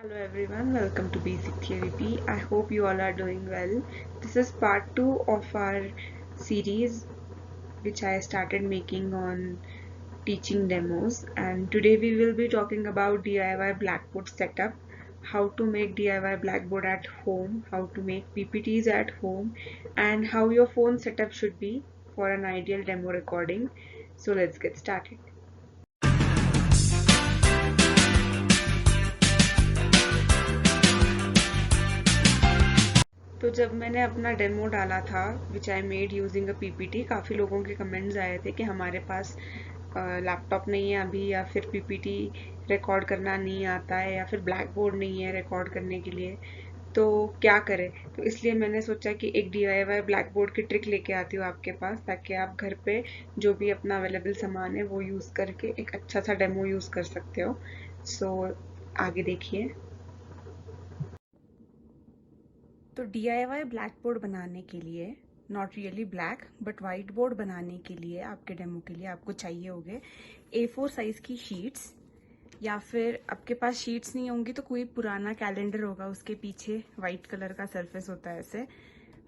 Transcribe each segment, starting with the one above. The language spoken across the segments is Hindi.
Hello everyone, welcome to Basic Therapy. I hope you all are doing well. This is part 2 of our series which I started making on teaching demos, and today we will be talking about DIY Blackboard setup, how to make DIY Blackboard at home, how to make PPTs at home, and how your phone setup should be for an ideal demo recording. So let's get started. तो जब मैंने अपना डेमो डाला था which I made using a PPT, काफ़ी लोगों के कमेंट्स आए थे कि हमारे पास लैपटॉप नहीं है अभी, या फिर पीपीटी रिकॉर्ड करना नहीं आता है, या फिर ब्लैक बोर्ड नहीं है रिकॉर्ड करने के लिए, तो क्या करें। तो इसलिए मैंने सोचा कि एक DIY ब्लैक बोर्ड की ट्रिक लेके आती हूँ आपके पास, ताकि आप घर पे जो भी अपना अवेलेबल सामान है वो यूज़ करके एक अच्छा सा डेमो यूज़ कर सकते हो। सो आगे देखिए। तो DIY ब्लैक बोर्ड बनाने के लिए, not really black but white board बनाने के लिए, आपके डेमो के लिए आपको चाहिए होंगे A4 साइज की शीट्स, या फिर आपके पास शीट्स नहीं होंगी तो कोई पुराना कैलेंडर होगा, उसके पीछे वाइट कलर का सरफेस होता है ऐसे,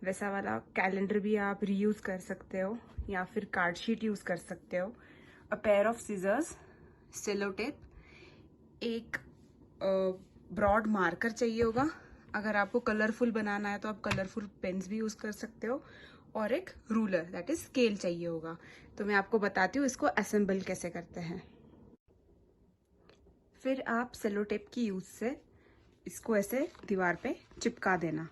वैसा वाला कैलेंडर भी आप रीयूज कर सकते हो, या फिर कार्ड शीट यूज कर सकते हो। A pair of scissors, cello tape, एक ब्रॉड मार्कर चाहिए होगा। अगर आपको कलरफुल बनाना है तो आप कलरफुल पेन्स भी यूज कर सकते हो, और एक रूलर दैट इज स्केल चाहिए होगा। तो मैं आपको बताती हूँ इसको असेंबल कैसे करते हैं। फिर आप सेलो टेप की यूज से इसको ऐसे दीवार पे चिपका देना।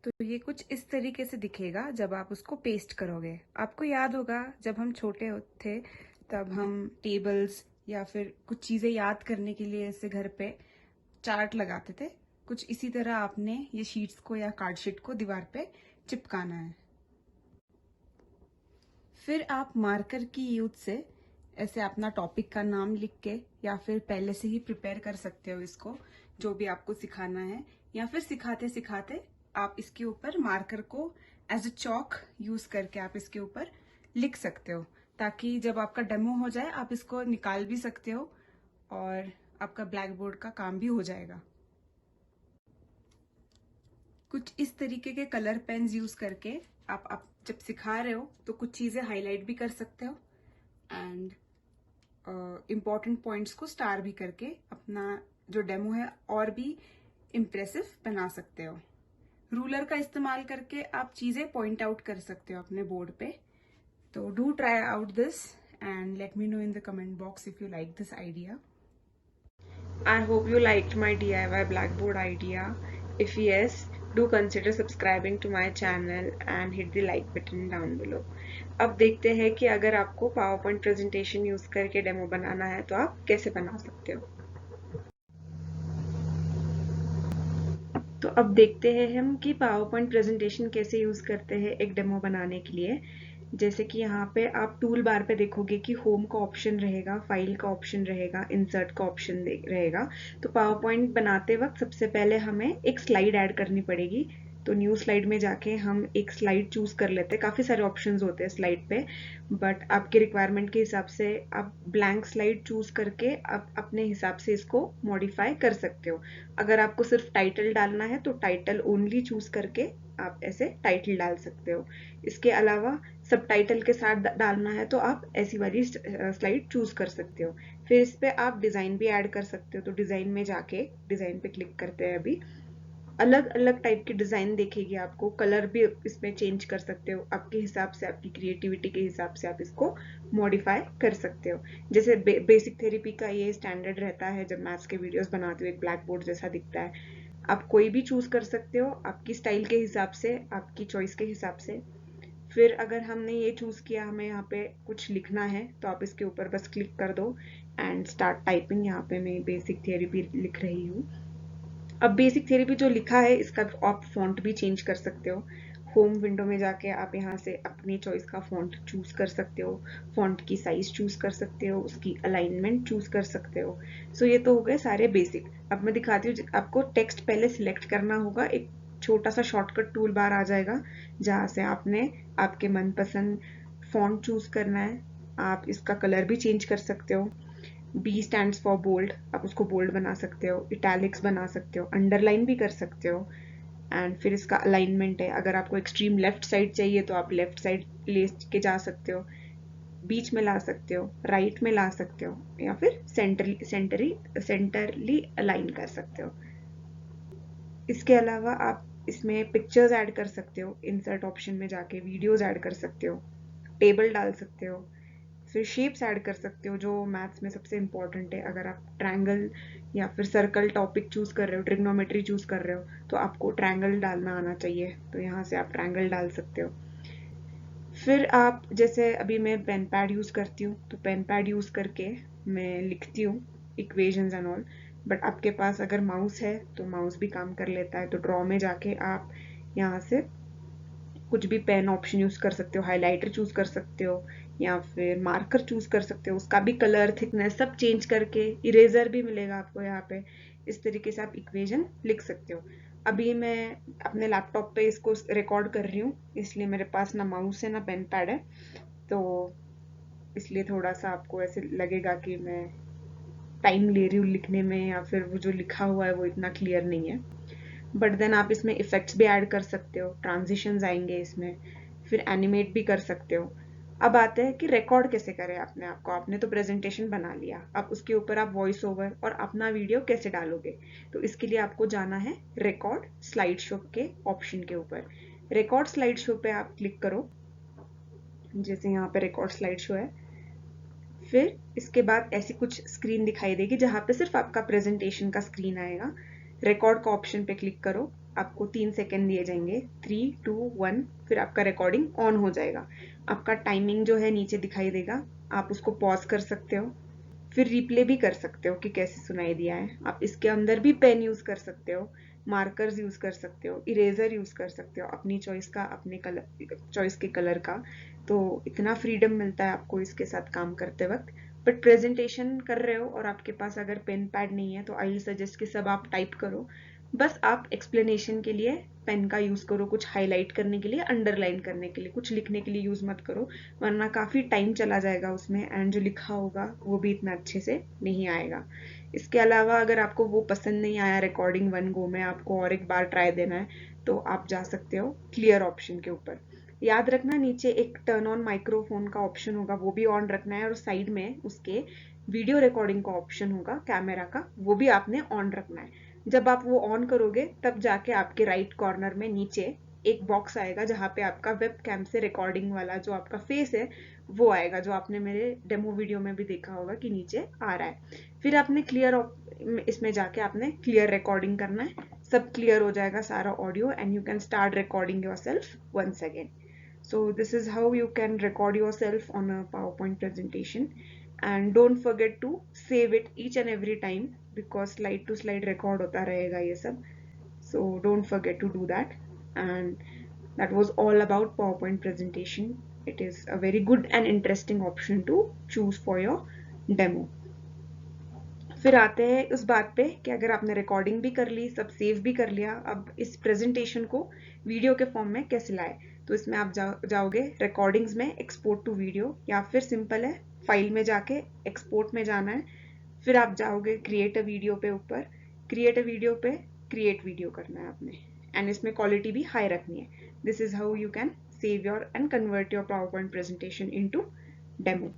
तो ये कुछ इस तरीके से दिखेगा जब आप उसको पेस्ट करोगे। आपको याद होगा जब हम छोटे थे तब हम टेबल्स या फिर कुछ चीजें याद करने के लिए ऐसे घर पे चार्ट लगाते थे, कुछ इसी तरह आपने ये शीट्स को या कार्ड शीट को दीवार पे चिपकाना है। फिर आप मार्कर की यूज से ऐसे अपना टॉपिक का नाम लिख के, या फिर पहले से ही प्रिपेयर कर सकते हो इसको, जो भी आपको सिखाना है, या फिर सिखाते सिखाते आप इसके ऊपर मार्कर को एज अ चॉक यूज करके आप इसके ऊपर लिख सकते हो, ताकि जब आपका डेमो हो जाए आप इसको निकाल भी सकते हो और आपका ब्लैक बोर्ड का काम भी हो जाएगा। कुछ इस तरीके के कलर पेन्स यूज करके आप जब सिखा रहे हो तो कुछ चीजें हाईलाइट भी कर सकते हो, एंड इम्पॉर्टेंट पॉइंट्स को स्टार भी करके अपना जो डेमो है और भी इम्प्रेसिव बना सकते हो। रूलर का इस्तेमाल करके आप चीजें पॉइंट आउट कर सकते हो अपने बोर्ड पे। तो do try out this and let me know in the comment box if you like this idea. I hope you liked my DIY blackboard idea. If yes, do consider subscribing to my channel and hit the like button down below. अब देखते हैं कि अगर आपको PowerPoint प्रेजेंटेशन यूज करके डेमो बनाना है तो आप कैसे बना सकते हो। तो अब देखते हैं हम कि PowerPoint प्रेजेंटेशन कैसे यूज करते हैं एक डेमो बनाने के लिए। जैसे कि यहाँ पे आप टूल बार पे देखोगे कि होम का ऑप्शन रहेगा, फाइल का ऑप्शन रहेगा, इंसर्ट का ऑप्शन रहेगा। तो पावर पॉइंट बनाते वक्त सबसे पहले हमें एक स्लाइड ऐड करनी पड़ेगी। तो न्यू स्लाइड में जाके हम एक स्लाइड चूज कर लेते हैं। काफी सारे ऑप्शंस होते हैं स्लाइड पे, बट आपके रिक्वायरमेंट के हिसाब से आप ब्लैंक स्लाइड चूज करके आप अपने हिसाब से इसको मॉडिफाई कर सकते हो। अगर आपको सिर्फ टाइटल डालना है तो टाइटल ओनली चूज करके आप ऐसे टाइटल डाल सकते हो। इसके अलावा सब टाइटल के साथ डालना है तो आप ऐसी वाली स्लाइड चूज कर सकते हो। फिर इस पे आप डिजाइन भी ऐड कर सकते हो। तो डिजाइन में जाके डिजाइन पे क्लिक करते हैं। अभी अलग अलग टाइप की डिजाइन देखेगी आपको, कलर भी इसमें चेंज कर सकते हो आपके हिसाब से, आपकी क्रिएटिविटी के हिसाब से आप इसको मॉडिफाई कर सकते हो। जैसे बेसिक थेरेपी का ये स्टैंडर्ड रहता है, जब मैथ्स के वीडियोस बनाते हो एक ब्लैक बोर्ड जैसा दिखता है। आप कोई भी चूज कर सकते हो आपकी स्टाइल के हिसाब से, आपकी चॉइस के हिसाब से। फिर अगर हमने ये चूज किया, हमें यहाँ पे कुछ लिखना है, तो आप इसके ऊपर बस क्लिक कर दो एंड स्टार्ट टाइपिंग। यहाँ पे मैं बेसिक थेरेपी लिख रही हूँ। अब बेसिक थेरेपी जो लिखा है इसका आप फॉन्ट भी चेंज कर सकते हो। होम विंडो में जाके आप यहाँ से अपनी चॉइस का फॉन्ट चूज कर सकते हो, फॉन्ट की साइज चूज कर सकते हो, उसकी अलाइनमेंट चूज कर सकते हो। सो ये तो हो गए सारे बेसिक। अब मैं दिखाती हूँ, आपको टेक्स्ट पहले सिलेक्ट करना होगा। एक छोटा सा शॉर्टकट टूल बार आ जाएगा जहाँ से आपने आपके मनपसंद फॉन्ट चूज करना है। आप इसका कलर भी चेंज कर सकते हो। B स्टैंड्स फॉर बोल्ड, आप उसको बोल्ड बना सकते हो, इटैलिक्स बना सकते हो, अंडरलाइन भी कर सकते हो। एंड फिर इसका अलाइनमेंट है, अगर आपको एक्सट्रीम लेफ्ट साइड चाहिए तो आप लेफ्ट साइड ले के जा सकते हो, बीच में ला सकते हो, राइट में ला सकते हो, या फिर सेंटरली अलाइन कर सकते हो। इसके अलावा आप इसमें पिक्चर्स ऐड कर सकते हो, इंसर्ट ऑप्शन में जाके वीडियोस ऐड कर सकते हो, टेबल डाल सकते हो, फिर शेप्स ऐड कर सकते हो जो मैथ्स में सबसे इंपॉर्टेंट है। अगर आप ट्रायंगल या फिर सर्कल टॉपिक चूज कर रहे हो, ट्रिग्नोमेट्री चूज कर रहे हो, तो आपको ट्रायंगल डालना आना चाहिए, तो यहाँ से आप ट्रायंगल डाल सकते हो। फिर आप जैसे अभी मैं पेन पैड यूज करती हूँ, तो पेन पैड यूज करके मैं लिखती हूँ इक्वेशंस एंड ऑल। बट आपके पास अगर माउस है तो माउस भी काम कर लेता है, तो ड्रॉ में जाके आप यहाँ से कुछ भी पेन ऑप्शन यूज कर सकते हो, हाइलाइटर चूज कर सकते हो, या फिर मार्कर चूज कर सकते हो, उसका भी कलर थिकनेस सब चेंज करके, इरेजर भी मिलेगा आपको यहाँ पे। इस तरीके से आप इक्वेशन लिख सकते हो। अभी मैं अपने लैपटॉप पे इसको रिकॉर्ड कर रही हूँ, इसलिए मेरे पास ना माउस है ना पेन पैड है, तो इसलिए थोड़ा सा आपको ऐसे लगेगा कि मैं टाइम ले रही हूँ लिखने में, या फिर वो जो लिखा हुआ है वो इतना क्लियर नहीं है। बट देन आप इसमें इफेक्ट्स भी ऐड कर सकते हो, ट्रांजिशंस आएंगे इसमें, फिर एनिमेट भी कर सकते हो। अब आते हैं कि रिकॉर्ड कैसे करें अपने आप को। आपने तो प्रेजेंटेशन बना लिया, अब उसके ऊपर आप वॉइस ओवर और अपना वीडियो कैसे डालोगे। तो इसके लिए आपको जाना है रिकॉर्ड स्लाइड शो के ऑप्शन के ऊपर। रिकॉर्ड स्लाइड शो पे आप क्लिक करो, जैसे यहाँ पे रिकॉर्ड स्लाइड शो है। फिर इसके बाद ऐसी कुछ स्क्रीन दिखाई देगी जहां पे सिर्फ आपका प्रेजेंटेशन का स्क्रीन आएगा। रिकॉर्ड का ऑप्शन पे क्लिक करो, आपको 3 सेकेंड दिए जाएंगे, 3 2 1, फिर आपका रिकॉर्डिंग ऑन हो जाएगा। आपका टाइमिंग जो है नीचे दिखाई देगा, आप उसको पॉज कर सकते हो, फिर रिप्ले भी कर सकते हो कि कैसे सुनाई दिया है। आप इसके अंदर भी पेन यूज कर सकते हो, मार्कर्स यूज कर सकते हो, इरेजर यूज कर सकते हो अपनी चॉइस का, अपने कलर चॉइस के कलर का। तो इतना फ्रीडम मिलता है आपको इसके साथ काम करते वक्त। बट प्रेजेंटेशन कर रहे हो और आपके पास अगर पेन पैड नहीं है तो आई सजेस्ट कि सब आप टाइप करो। बस आप एक्सप्लेनेशन के लिए पेन का यूज करो, कुछ हाईलाइट करने के लिए, अंडरलाइन करने के लिए, कुछ लिखने के लिए यूज मत करो, वरना काफी टाइम चला जाएगा उसमें, एंड जो लिखा होगा वो भी इतना अच्छे से नहीं आएगा। इसके अलावा अगर आपको वो पसंद नहीं आया रिकॉर्डिंग वन गो में, आपको और एक बार ट्राई देना है, तो आप जा सकते हो क्लियर ऑप्शन के ऊपर। याद रखना नीचे एक टर्न ऑन माइक्रोफोन का ऑप्शन होगा, वो भी ऑन रखना है, और साइड में उसके वीडियो रिकॉर्डिंग का ऑप्शन होगा कैमरा का, वो भी आपने ऑन रखना है। जब आप वो ऑन करोगे तब जाके आपके राइट कॉर्नर में नीचे एक बॉक्स आएगा जहां पे आपका वेब कैम से रिकॉर्डिंग वाला जो आपका फेस है वो आएगा, जो आपने मेरे डेमो वीडियो में भी देखा होगा कि नीचे आ रहा है। फिर आपने क्लियर इसमें जाके आपने क्लियर रिकॉर्डिंग करना है, सब क्लियर हो जाएगा सारा audio, and you can start recording yourself once again. So this is how you can record yourself on a PowerPoint presentation, and don't forget to save it each and every time, because slide to slide record होता रहेगा ये सब, so don't forget to do that. And that was all about PowerPoint presentation. It is a very good and interesting option to choose for your demo. फिर आते हैं उस बात पे कि अगर आपने रिकॉर्डिंग भी कर ली, सब सेव भी कर लिया, अब इस प्रेजेंटेशन को वीडियो के फॉर्म में कैसे लाए। तो इसमें आप जाओगे रिकॉर्डिंग्स में एक्सपोर्ट टू वीडियो, या फिर सिंपल है फाइल में जाके एक्सपोर्ट में जाना है। फिर आप जाओगे क्रिएट अ वीडियो पे, ऊपर क्रिएट अ वीडियो पे क्रिएट वीडियो करना है आपने, एंड इसमें क्वालिटी भी हाई रखनी है। This is how you can save your and convert your PowerPoint presentation into demo.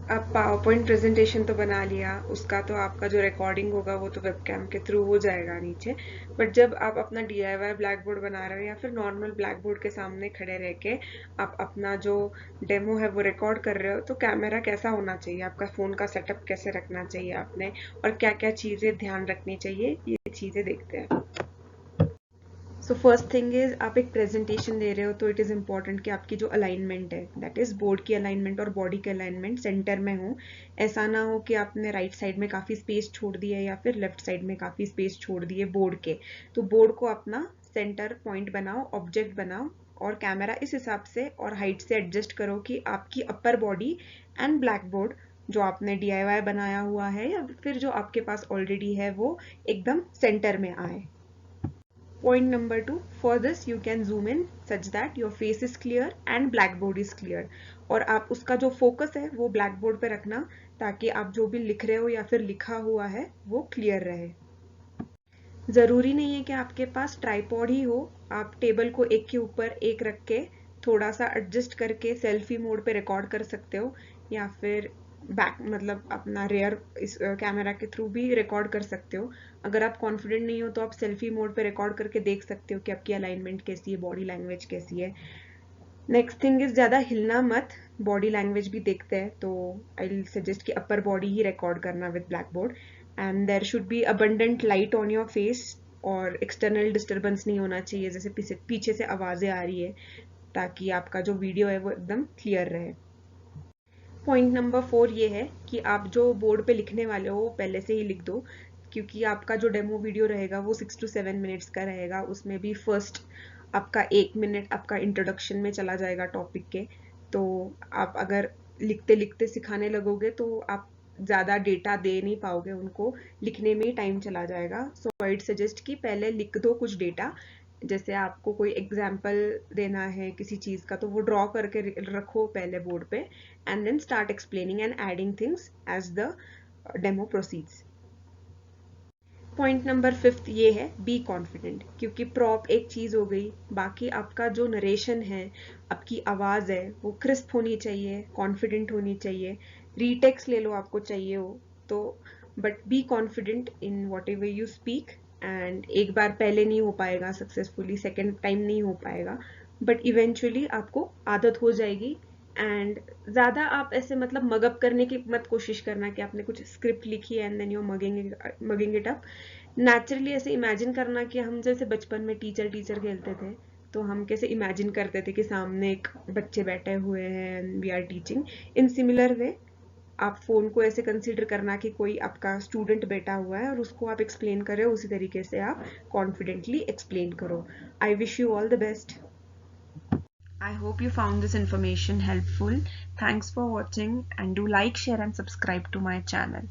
अब पावरपॉइंट प्रेजेंटेशन तो बना लिया, उसका तो आपका जो रिकॉर्डिंग होगा वो तो वेबकैम के थ्रू हो जाएगा नीचे। बट जब आप अपना DIY ब्लैक बोर्ड बना रहे हो, या फिर नॉर्मल ब्लैक बोर्ड के सामने खड़े रह के आप अपना जो डेमो है वो रिकॉर्ड कर रहे हो, तो कैमरा कैसा होना चाहिए, आपका फोन का सेटअप कैसे रखना चाहिए आपने, और क्या क्या चीजें ध्यान रखनी चाहिए, ये चीजें देखते हैं। सो फर्स्ट थिंग इज, आप एक प्रेजेंटेशन दे रहे हो तो इट इज इम्पोर्टेंट कि आपकी जो अलाइनमेंट है, दैट इज बोर्ड की अलाइनमेंट और बॉडी के अलाइनमेंट सेंटर में हो। ऐसा ना हो कि आपने राइट साइड में काफी स्पेस छोड़ दी है या फिर लेफ्ट साइड में काफी स्पेस छोड़ दी है बोर्ड के। तो बोर्ड को अपना सेंटर पॉइंट बनाओ, ऑब्जेक्ट बनाओ, और कैमरा इस हिसाब से और हाइट से एडजस्ट करो कि आपकी upper body and black board जो आपने DIY बनाया हुआ है या फिर जो आपके पास ऑलरेडी है वो एकदम सेंटर में आए। Point number 2, for this you can zoom in such that your face is clear and blackboard is clear. और आप उसका जो फोकस है वो ब्लैकबोर्ड पे रखना ताकि आप जो भी लिख रहे हो या फिर लिखा हुआ है वो क्लियर रहे। ज़रूरी नहीं है कि आपके पास ट्राइपॉड ही हो, आप टेबल को एक के ऊपर एक रख के थोड़ा सा एडजस्ट करके सेल्फी मोड पे रिकॉर्ड कर सकते हो, या फिर बैक मतलब अपना रेयर इस कैमरा के थ्रू भी रिकॉर्ड कर सकते हो। अगर आप कॉन्फिडेंट नहीं हो तो आप सेल्फी मोड पे रिकॉर्ड करके देख सकते हो कि आपकी अलाइनमेंट कैसी है, बॉडी लैंग्वेज कैसी है। नेक्स्ट थिंग इज ज़्यादा हिलना मत, बॉडी लैंग्वेज भी देखते हैं, तो आई विल सजेस्ट कि अपर बॉडी ही रिकॉर्ड करना with blackboard. And there should be abundant light on your face, और एक्सटर्नल डिस्टर्बेंस नहीं होना चाहिए, जैसे पीछे से आवाज़ें आ रही है, ताकि आपका जो वीडियो है वो एकदम क्लियर रहे। पॉइंट नंबर 4 ये है कि आप जो बोर्ड पे लिखने वाले हो वो पहले से ही लिख दो, क्योंकि आपका जो डेमो वीडियो रहेगा वो 6 to 7 मिनट्स का रहेगा। उसमें भी फर्स्ट आपका 1 मिनट आपका इंट्रोडक्शन में चला जाएगा टॉपिक के, तो आप अगर लिखते लिखते सिखाने लगोगे तो आप ज़्यादा डेटा दे नहीं पाओगे, उनको लिखने में ही टाइम चला जाएगा। सो आई सजेस्ट कि पहले लिख दो कुछ डेटा, जैसे आपको कोई एग्जाम्पल देना है किसी चीज़ का तो वो ड्रॉ करके रखो पहले बोर्ड पे, and then start explaining and adding things as the demo proceeds. Point number 5 ये है, बी कॉन्फिडेंट, क्योंकि प्रॉप एक चीज़ हो गई, बाकी आपका जो नरेशन है, आपकी आवाज़ है वो क्रिस्प होनी चाहिए, कॉन्फिडेंट होनी चाहिए। रीटेक्स ले लो आपको चाहिए हो तो, but be confident in what ever you speak. And एक बार पहले नहीं हो पाएगा सक्सेसफुली, सेकेंड टाइम नहीं हो पाएगा, बट इवेंचुअली आपको आदत हो जाएगी। एंड ज़्यादा आप ऐसे मतलब मगअप करने की मत कोशिश करना कि आपने कुछ स्क्रिप्ट लिखी है and then you mugging it up. Naturally ऐसे इमेजिन करना कि हम जैसे बचपन में टीचर टीचर खेलते थे, तो हम कैसे इमेजिन करते थे कि सामने एक बच्चे बैठे हुए हैं and we are teaching. In similar way आप फोन को ऐसे कंसीडर करना कि कोई आपका स्टूडेंट बैठा हुआ है और उसको आप एक्सप्लेन कर रहे हो, उसी तरीके से आप कॉन्फिडेंटली एक्सप्लेन करो। I wish you all the best. I hope you found this information helpful. Thanks for watching and do like, share and subscribe to my channel.